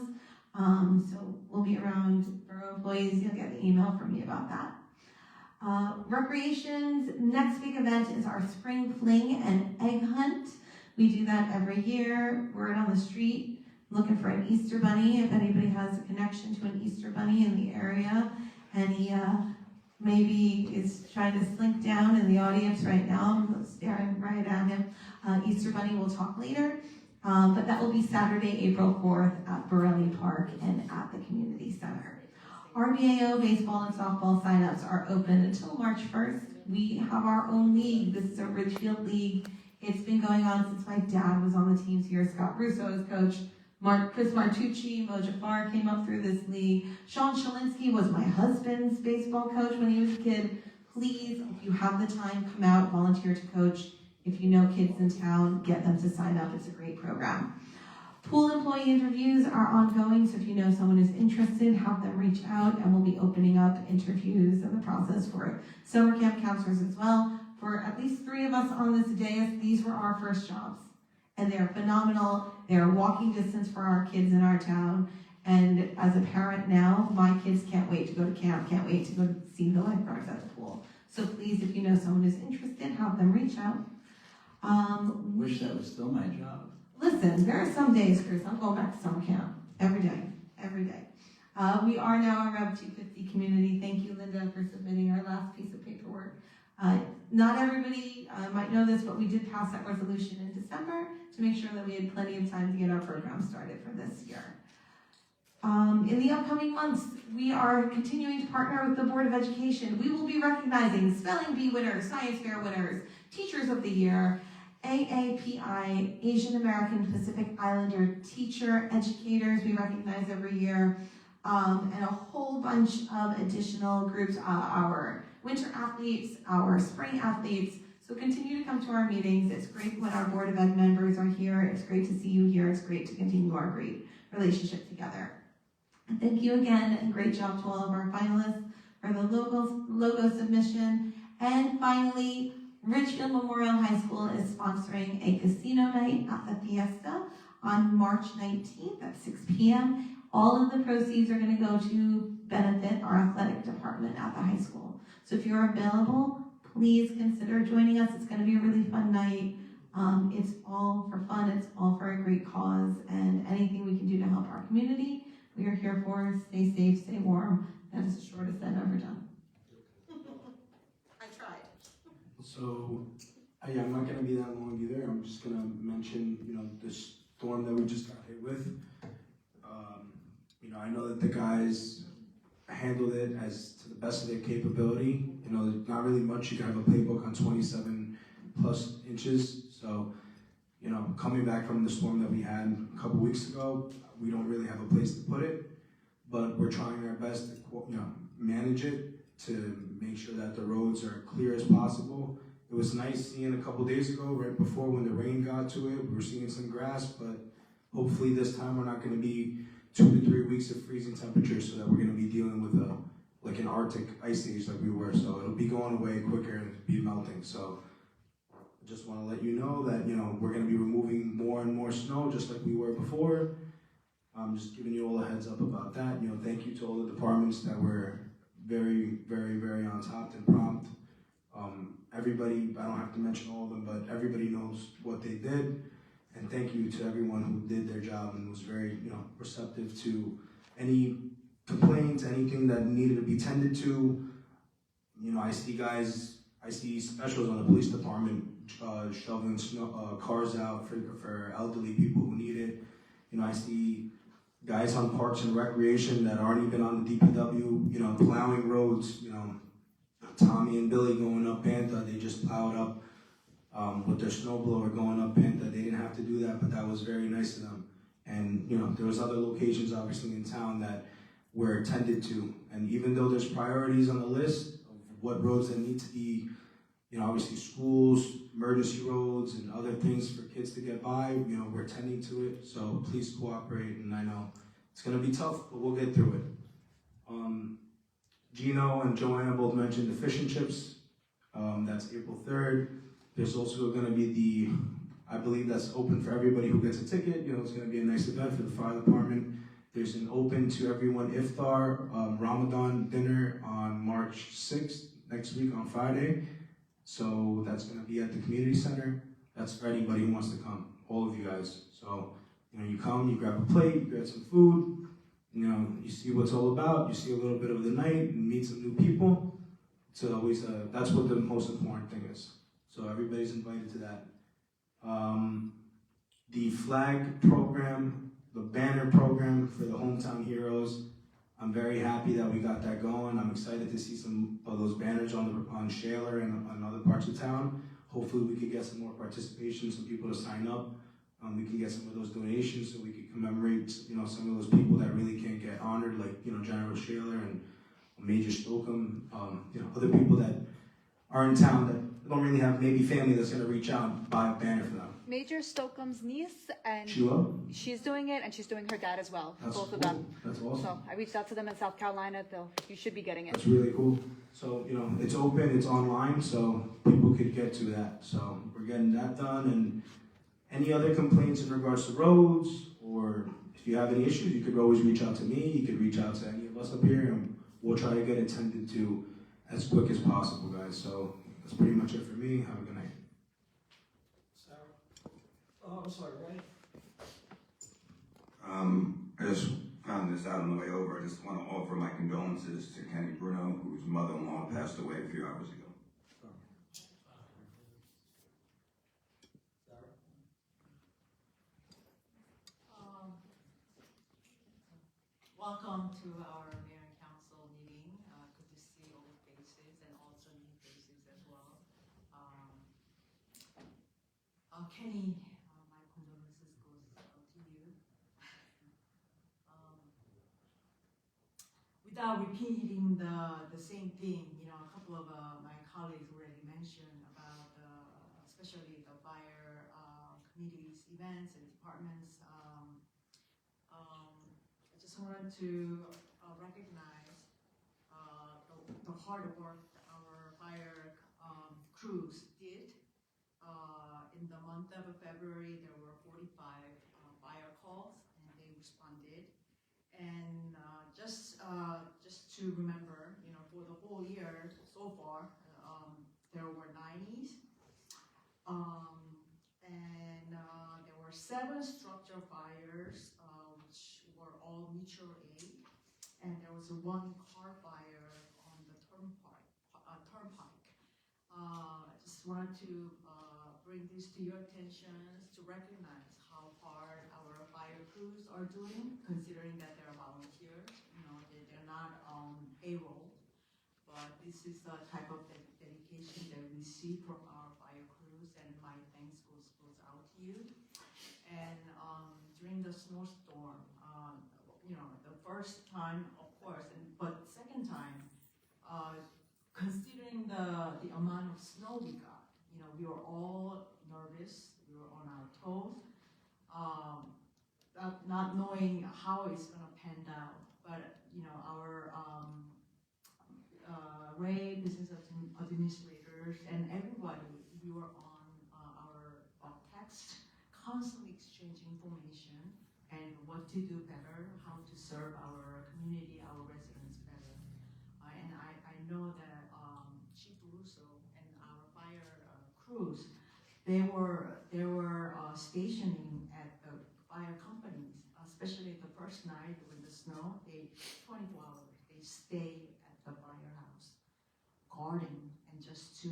So we'll be around borough employees. You'll get an email from me about that. Recreation's next big event is our spring fling and egg hunt. We do that every year. We're out on the street looking for an Easter bunny. If anybody has a connection to an Easter bunny in the area, and he maybe is trying to slink down in the audience right now, I'm staring right at him. Easter bunny, we'll talk later. But that will be Saturday, April 4th at Borelli Park and at the Community Center. RBAO baseball and softball signups are open until March 1st. We have our own league. This is a Ridgefield League. It's been going on since my dad was on the teams here. Scott Russo is coach. Chris Martucci, Mo Jafar came up through this league. Sean Shalinsky was my husband's baseball coach when he was a kid. Please, if you have the time, come out, volunteer to coach. If you know kids in town, get them to sign up. It's a great program. Pool employee interviews are ongoing, so if you know someone who's interested, have them reach out, and we'll be opening up interviews and the process for summer camp counselors as well. For at least 3 of us on this dais, these were our first jobs, and they're phenomenal. They're walking distance for our kids in our town, and as a parent now, my kids can't wait to go to camp, can't wait to go see the lifeguards at the pool. So please, if you know someone who's interested, have them reach out. Wish that was still my job. Listen, there are some days, Chris, I'm going back to summer camp. Every day. We are now a Rev 250 community. Thank you, Linda, for submitting our last piece of paperwork. Not everybody might know this, but we did pass that resolution in December to make sure that we had plenty of time to get our program started for this year. In the upcoming months, we are continuing to partner with the Board of Education. We will be recognizing Spelling Bee winners, Science Fair winners, Teachers of the Year, AAPI, Asian American Pacific Islander teacher educators we recognize every year, and a whole bunch of additional groups, our winter athletes, our spring athletes. So continue to come to our meetings. It's great when our Board of Ed members are here. It's great to see you here. It's great to continue our great relationship together. And thank you again, and great job to all of our finalists for the logo submission. And finally, Ridgefield Memorial High School is sponsoring a casino night at the Fiesta on March 19th at 6 p.m. All of the proceeds are going to go to benefit our athletic department at the high school. So if you're available, please consider joining us. It's going to be a really fun night. It's all for fun. It's all for a great cause. And anything we can do to help our community, we are here for. Stay safe, stay warm. That is the shortest I've ever done. So, I'm not gonna be that long either. I'm just gonna mention, the storm that we just got hit with. I know that the guys handled it as to the best of their capability. There's not really much. You can have a playbook on 27 plus inches. So, coming back from the storm that we had a couple weeks ago, we don't really have a place to put it, but we're trying our best to, manage it, to make sure that the roads are clear as possible. It was nice seeing a couple days ago, right before when the rain got to it, we were seeing some grass, but hopefully this time we're not going to be 2 to 3 weeks of freezing temperatures, so that we're going to be dealing with an Arctic ice age like we were. So it'll be going away quicker and it'll be melting. So I just want to let you know that, we're going to be removing more and more snow just like we were before. I'm just giving you all a heads up about that. Thank you to all the departments that were very, very, very on top and prompt. Everybody, I don't have to mention all of them, but everybody knows what they did. And thank you to everyone who did their job and was very, receptive to any complaints, anything that needed to be tended to. I see specials on the police department shoveling cars out for elderly people who need it. I see guys on Parks and Recreation that aren't even on the DPW, plowing roads. Tommy and Billy going up Panther, they just plowed up with their snowblower going up Panther. They didn't have to do that, but that was very nice of them. And there was other locations obviously in town that were attended to. And even though there's priorities on the list of what roads that need to be, obviously schools, emergency roads, and other things for kids to get by, we're tending to it. So please cooperate, and I know it's gonna be tough, but we'll get through it. Gino and Joanna both mentioned the fish and chips. That's April 3rd. There's also going to be the I believe that's open for everybody who gets a ticket. You know, it's going to be a nice event for the fire department. There's an open to everyone iftar Ramadan dinner on March 6th, next week on Friday. So that's going to be at the community center. That's for anybody who wants to come, all of you guys. So, you know, you come, you grab a plate, you grab some food, you know, you see what it's all about, you see a little bit of the night, and meet some new people. So always, that's what the most important thing is. So everybody's invited to that. The flag program, the banner program for the Hometown Heroes, I'm very happy that we got that going. I'm excited to see some of those banners on Shaler and on other parts of town. Hopefully we could get some more participation, some people to sign up. We can get some of those donations so we can commemorate, you know, some of those people that really can't get honored, like, you know, General Shaler and Major Slocum, you know, other people that are in town that don't really have maybe family that's gonna reach out and buy a banner for them. Major Stokem's niece, and Sheila? she's doing it, and she's doing her dad as well. That's Both cool. of them. That's awesome. So I reached out to them in South Carolina. You should be getting it. That's really cool. So, you know, it's open, it's online, so people could get to that. So we're getting that done, and any other complaints in regards to roads, or if you have any issues, you could always reach out to me, you could reach out to any of us up here, and we'll try to get it tended to as quick as possible, guys. So that's pretty much it for me. Have a good night. Sarah? Oh, I'm sorry, Ray? I just found this out on the way over. I just want to offer my condolences to Kenny Bruno, whose mother-in-law passed away a few hours ago. Welcome to our mayor and council meeting. Good to see old faces and also new faces as well. Kenny, my condolences goes to you. Without repeating the same thing, you know, a couple of my colleagues already mentioned about especially the fire committees, events, and departments. I just wanted to recognize the hard work that our fire crews did. In the month of February, there were 45 fire calls, and they responded. And just to remember, you know, for the whole year so far, there were 90s, and there were 7 structure fires, which were all mutual aid, and there was 1 car fire on the turnpike. I just wanted to bring this to your attention to recognize how hard our fire crews are doing, considering that they're volunteers. You know, they're not on payroll, but this is the type of dedication that we see from our fire crews, and my thanks goes out to you. And during the snowstorm, you know, the first time, of course, but second time, considering the amount of snow we got, you know, we were all nervous, we were on our toes, not knowing how it's gonna pan out. But, you know, our Ray, business administrators, and everybody, we were on our text, constantly exchanging information and what to do better, how to serve our community, our residents better. And I know that Chief Russo and our fire crews, they were stationing at the fire companies, especially the first night with the snow. They 24 hours. They stay at the firehouse, guarding, and just to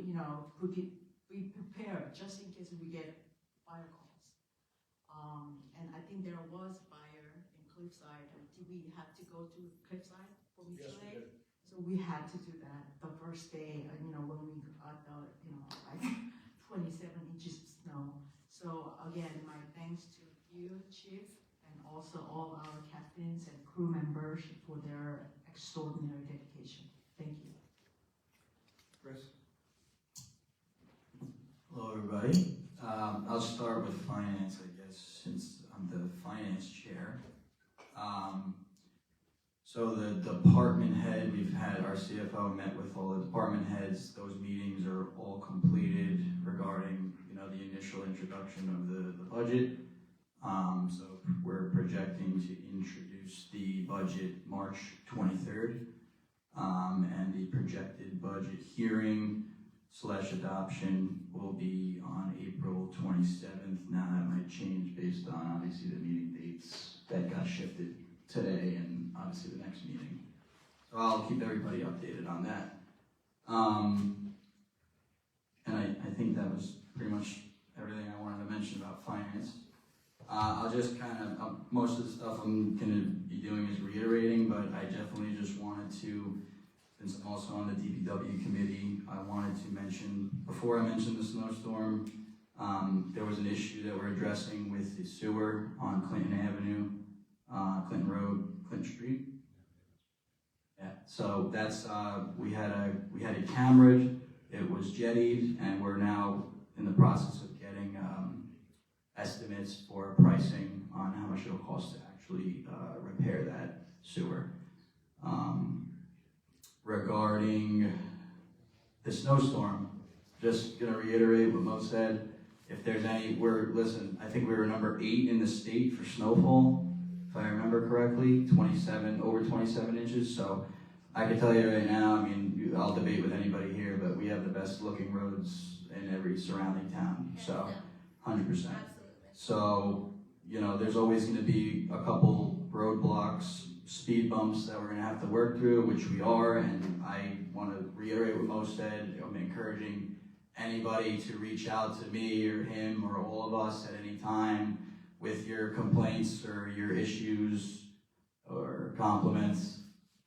you know be prepared just in case we get fire calls. And I think there was fire in Cliffside. Did we have to go to Cliffside for mutual aid? Yes, we did. So we had to do that the first day, you know, when we got the, you know, like 27 inches of snow. So again, my thanks to you, Chief, and also all our captains and crew members for their extraordinary dedication. Thank you. Chris? Hello, everybody. I'll start with finance, I guess, since I'm the finance chair. So the department head, we've had our CFO met with all the department heads. Those meetings are all completed regarding, you know, the initial introduction of the budget. So we're projecting to introduce the budget March 23rd. And the projected budget hearing / adoption will be on April 27th. Now that might change based on obviously the meeting dates that got shifted today and obviously the next meeting. So I'll keep everybody updated on that. And I think that was pretty much everything I wanted to mention about finance. I'll just kind of, most of the stuff I'm going to be doing is reiterating, but I definitely just wanted to, since I'm also on the DPW committee, I wanted to mention, before I mentioned the snowstorm, there was an issue that we're addressing with the sewer on Clinton Avenue, Clinton Road, Clinton Street. Yeah, so that's, we had a camera, it was jettied, and we're now in the process of getting estimates for pricing on how much it'll cost to actually repair that sewer. Regarding the snowstorm, just gonna reiterate what Mo said. If there's any, listen, I think we were number 8 in the state for snowfall, if I remember correctly, over 27 inches. So I can tell you right now, I mean, I'll debate with anybody here, but we have the best looking roads in every surrounding town. So 100%. So, you know, there's always gonna be a couple roadblocks, speed bumps that we're going to have to work through, which we are, and I want to reiterate what Mo said. I'm encouraging anybody to reach out to me or him or all of us at any time with your complaints or your issues or compliments.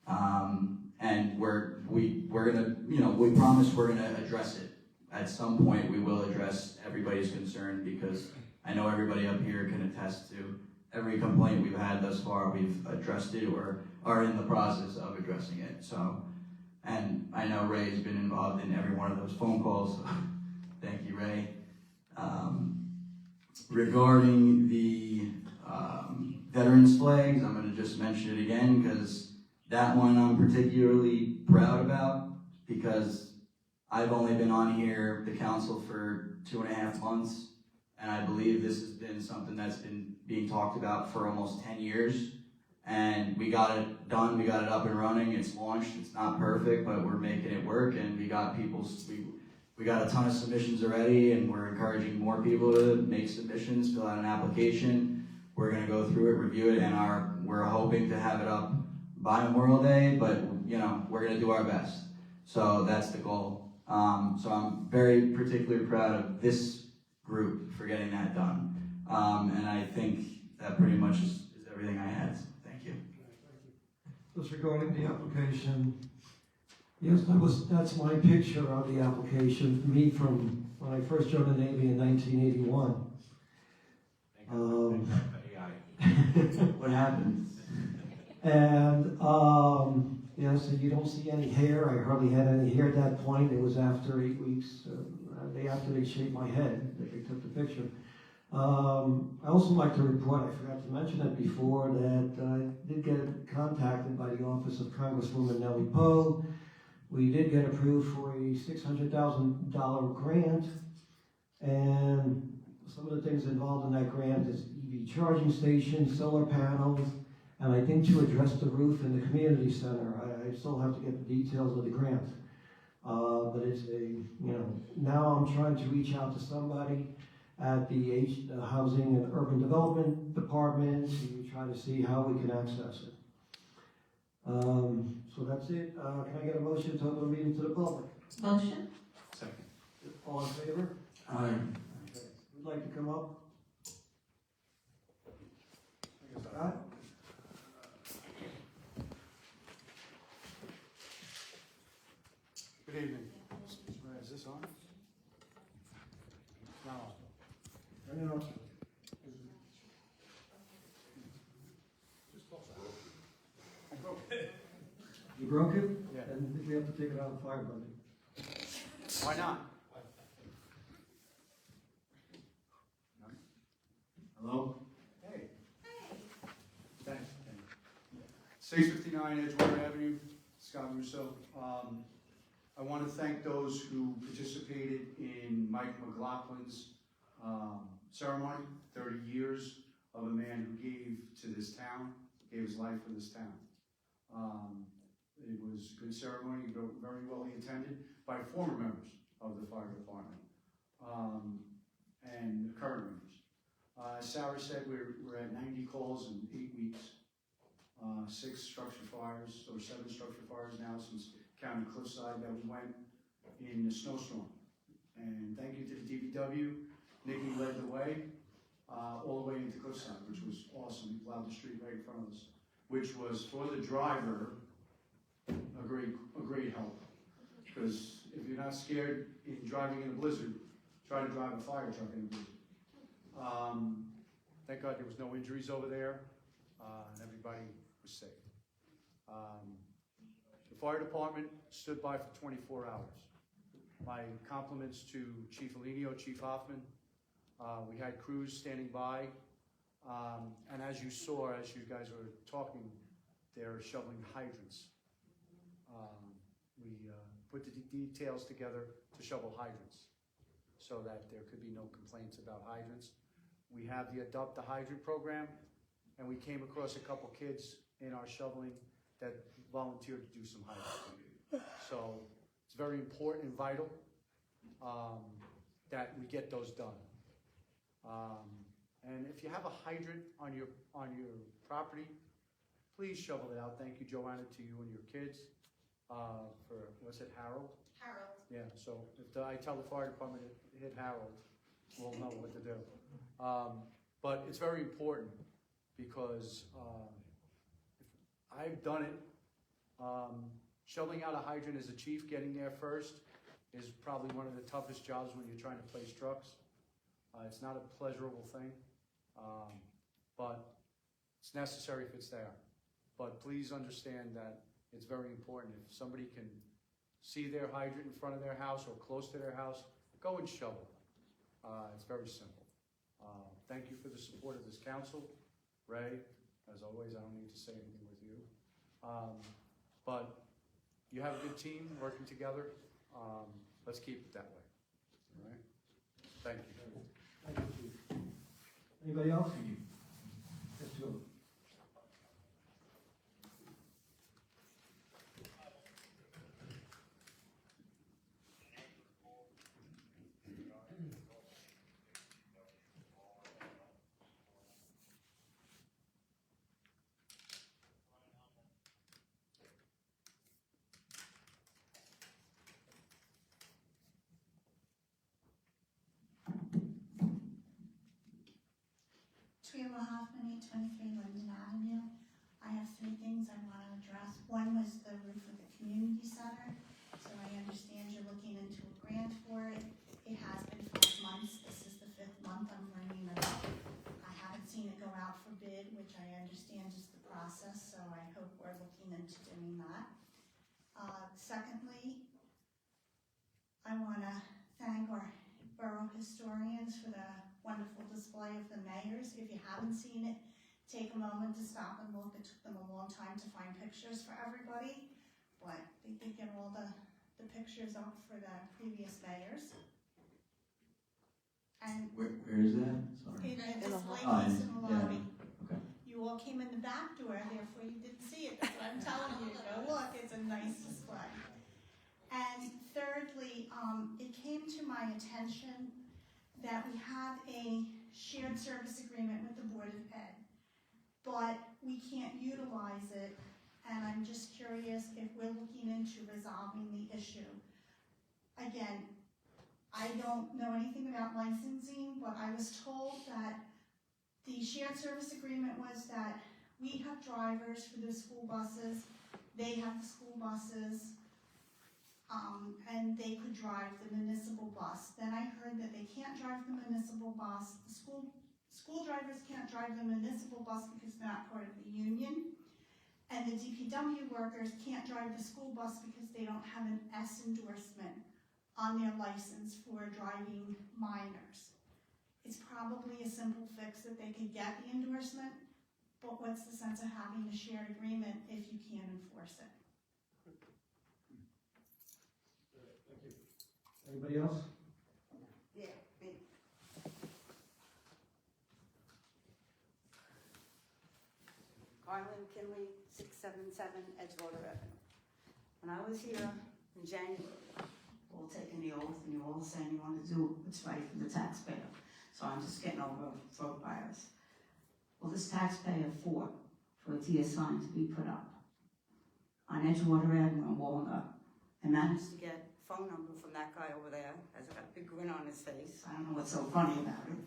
And we're gonna, you know, we promise we're gonna address it. At some point, we will address everybody's concern, because I know everybody up here can attest to every complaint we've had thus far, we've addressed it or are in the process of addressing it. So, and I know Ray's been involved in every one of those phone calls. So thank you, Ray. Regarding the veterans flags, I'm going to just mention it again, because that one I'm particularly proud about, because I've only been on here, the council, for 2.5 months. And I believe this has been something that's been being talked about for almost 10 years. And we got it done, we got it up and running, it's launched, it's not perfect, but we're making it work, and we got we got a ton of submissions already, and we're encouraging more people to make submissions, fill out an application. We're gonna go through it, review it, and we're hoping to have it up by Memorial Day, but you know, we're gonna do our best. So that's the goal. So I'm very particularly proud of this group for getting that done. And I think that pretty much is everything I had. Thank you. Just regarding the application, yes, that's my picture of the application, me from when I first joined the Navy in 1981. What happened? And yeah, so you don't see any hair. I hardly had any hair at that point. It was after 8 weeks. After they shaved my head, that they took the picture. I also like to report, I forgot to mention it before, that I did get contacted by the office of Congresswoman Nellie Poe. We did get approved for a $600,000 grant, and some of the things involved in that grant is EV charging stations, solar panels, and I think to address the roof in the community center. I still have to get the details of the grant. But it's now I'm trying to reach out to somebody at the Housing and Urban Development Department to try to see how we can access it. So that's it. Can I get a motion to open the meeting to the public? Motion? Second. All in favor? Aye. Okay. Would like to come up? Scott? Good evening. Is this on? No. Turn it on. You broke it? Yeah. Then we have to take it out of the fire budget. Why not? Hello? Hey. Thanks. 659 Edgewater Avenue, Scott Russo. I want to thank those who participated in Mike McLaughlin's ceremony, 30 years of a man who gave to this town, gave his life for this town. It was a good ceremony, very well attended by former members of the fire department and current members. As Sarah said, we're at 90 calls in 8 weeks, 6 structure fires, or 7 structure fires now since County Cliffside that we went in the snowstorm. And thank you to the DPW. Nikki led the way all the way into Cliffside, which was awesome. He plowed the street right in front of us, which was for the driver a great help. Because if you're not scared in driving in a blizzard, try to drive a fire truck in a blizzard. Thank God there was no injuries over there, and everybody was safe. The fire department stood by for 24 hours. My compliments to Chief Alenio, Chief Hoffman. We had crews standing by, and as you saw, as you guys were talking, they're shoveling hydrants. We put the details together to shovel hydrants so that there could be no complaints about hydrants. We have the Adopt a Hydrant program, and we came across a couple kids in our shoveling that volunteered to do some hydrants. So it's very important and vital that we get those done. And if you have a hydrant on your property, please shovel it out. Thank you, Joanna, to you and your kids for, was it Harold? Harold. Yeah, so if I tell the fire department to hit Harold, we'll know what to do. But it's very important because I've done it. Shoveling out a hydrant as a chief, getting there first, is probably one of the toughest jobs when you're trying to place trucks. It's not a pleasurable thing, but it's necessary if it's there. But please understand that it's very important. If somebody can see their hydrant in front of their house or close to their house, go and shovel. It's very simple. Thank you for the support of this council. Ray, as always, I don't need to say anything with you. But you have a good team working together. Let's keep it that way. All right? Thank you. Thank you, Chief. Anybody else? Thank you. Yes, Joe. Treva Hoffman, 823 Linden Avenue. I have 3 things I want to address. One was the roof of the community center. So I understand you're looking into a grant for it. It has been 5 months. This is the 5th month I'm learning about it. I haven't seen it go out for bid, which I understand is the process, so I hope we're looking into doing that. Secondly, I want to thank our borough historians for the wonderful display of the mayors. If you haven't seen it, take a moment to stop and look. It took them a long time to find pictures for everybody, but they did get all the pictures up for the previous mayors. And Where is that? Sorry. in the display Oh, case in the yeah. lobby. Okay. You all came in the back door, therefore you didn't see it. That's what I'm telling you. Go look, it's a nice display. And thirdly, it came to my attention that we have a shared service agreement with the Board of Ed, but we can't utilize it, and I'm just curious if we're looking into resolving the issue. Again, I don't know anything about licensing, but I was told that the shared service agreement was that we have drivers for the school buses, they have the school buses, and they could drive the municipal bus. Then I heard that they can't drive the municipal bus. The school drivers can't drive the municipal bus because they're not part of the union. And the DPW workers can't drive the school bus because they don't have an S endorsement on their license for driving minors. It's probably a simple fix that they could get the endorsement, but what's the sense of having a shared agreement if you can't enforce it? Thank you. Anybody else? Yeah, me. Arlen Kinley, 677 Edgewater Avenue. When I was here in January, all taking the oath, and you all saying you want to do what's right for the taxpayer. So I'm just getting over a throat virus. Well, this taxpayer fought for a deer sign to be put up on Edgewater Avenue in Walnut. I managed to get a phone number from that guy over there, has got a big grin on his face. I don't know what's so funny about it.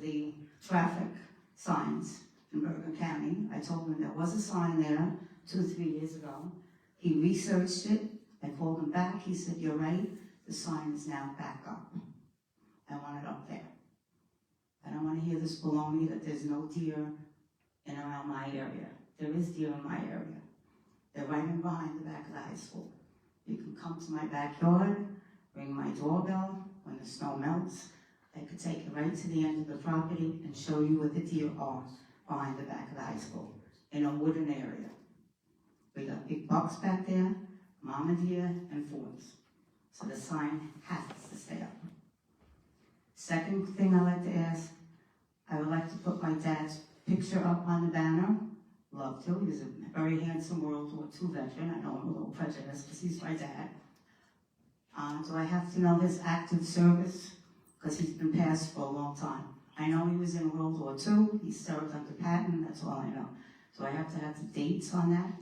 The traffic signs in Bergen County, I told him there was a sign there 2-3 years ago. He researched it. I called him back. He said, you're right. The sign is now back up. I want it up there. I don't want to hear this baloney that there's no deer in around my area. There is deer in my area. They're right in behind the back of the high school. You can come to my backyard, ring my doorbell when the snow melts. I could take you right to the end of the property and show you where the deer are behind the back of the high school, in a wooded area. We got big bucks back there, mama deer, and fawns. So the sign has to stay up. Second thing I'd like to ask, I would like to put my dad's picture up on the banner. Love to. He's a very handsome World War II veteran. I know I'm a little prejudiced because he's my dad. Do I have to know his active service? Because he's been passed for a long time. I know he was in World War II. He served under Patton. That's all I know. So I have to have the dates on that.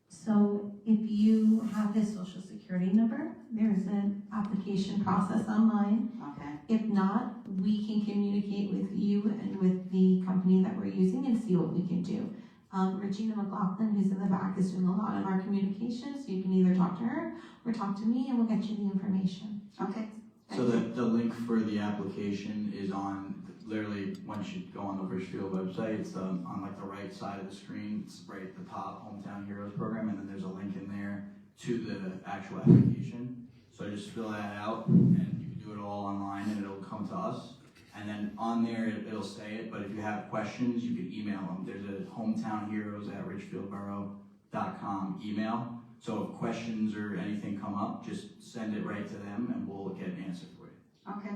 So if you have his social security number, there's an application process online. Okay. If not, we can communicate with you and with the company that we're using and see what we can do. Regina McLaughlin, who's in the back, is doing a lot of our communications. So you can either talk to her or talk to me and we'll get you the information. Okay. So the link for the application is on, literally, once you go on the Richfield website, it's on like the right side of the screen. It's right at the top, Hometown Heroes program, and then there's a link in there to the actual application. So just fill that out, and you can do it all online, and it'll come to us. And then on there, it'll say it, but if you have questions, you can email them. There's a hometownheroes@richfieldborough.com email. So if questions or anything come up, just send it right to them, and we'll get an answer for you. Okay.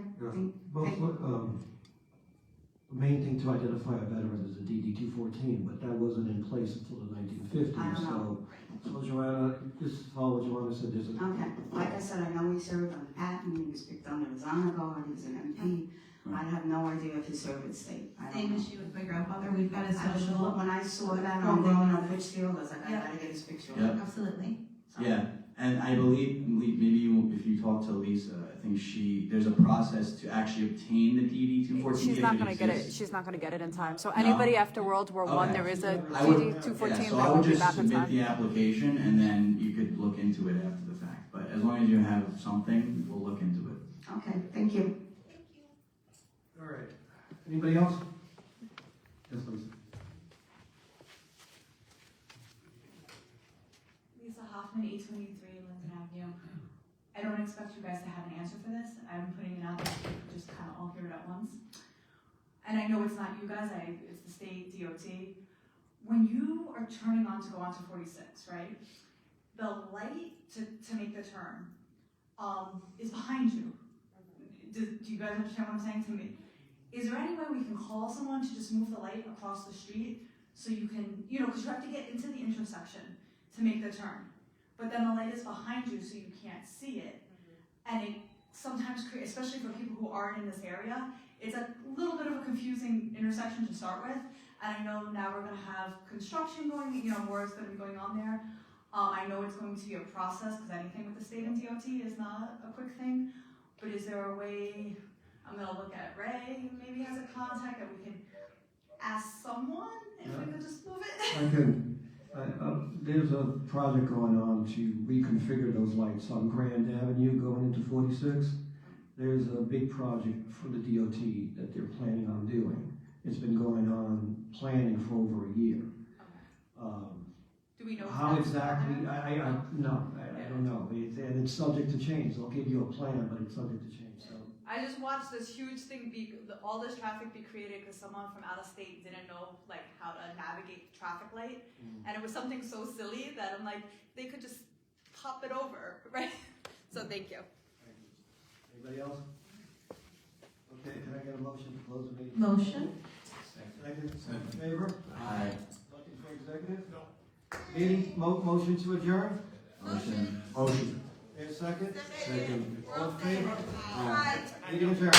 The main thing to identify a veteran is a DD 214, but that wasn't in place until the 1950s. I don't know. So Joanna, just follow what Joanna said. There's a Okay. Like I said, I know he served under Patton. He was picked under his honor guard. He was an MP. I have no idea if he served at state. I don't Same know. issue with my grandfather. We've got a social. When I saw that on growing up Richfield, I was like, I gotta get his picture. Yep. Absolutely. Yeah, and I believe, maybe if you talk to Lisa, I think there's a process to actually obtain the DD 214. She's if not it gonna get it. exists. She's not gonna get it in time. So anybody after World War I, Okay. there is a I would- DD 214 yeah, so that I will would be just back in submit time. the application, and then you could look into it after the fact. But as long as you have something, we'll look into it. Okay, thank you. All right. Anybody else? Yes, Lisa. Lisa Hoffman, 823 Lincoln Avenue. I don't expect you guys to have an answer for this. I'm putting it out there so you can just kind of all hear it at once. And I know it's not you guys, it's the state DOT. When you are turning on to go onto 46, right? The light to make the turn is behind you. Do you guys understand what I'm saying to me? Is there any way we can call someone to just move the light across the street so you can, because you have to get into the intersection to make the turn. But then the light is behind you so you can't see it. And it sometimes creates, especially for people who aren't in this area, it's a little bit of a confusing intersection to start with. And I know now we're gonna have construction going, more is gonna be going on there. I know it's going to be a process because anything with the state and DOT is not a quick thing. But is there a way, I'm gonna look at Ray, maybe has a contact that we can ask someone if we could just move it? There's a project going on to reconfigure those lights on Grand Avenue going into 46. There's a big project for the DOT that they're planning on doing. It's been going on planning for over a year. Do we know how exactly? I don't know. And it's subject to change. They'll give you a plan, but it's subject to change. So I just watched this huge thing all this traffic be created because someone from out of state didn't know how to navigate the traffic light. And it was something so silly that I'm like, they could just pop it over, right? So thank you. anybody else? Okay, can I get a motion to close the meeting? Motion. Second, in favor? Aye. Motion to adjourn? Motion. Motion. A second? Second. All in favor? Aye. Meeting adjourned.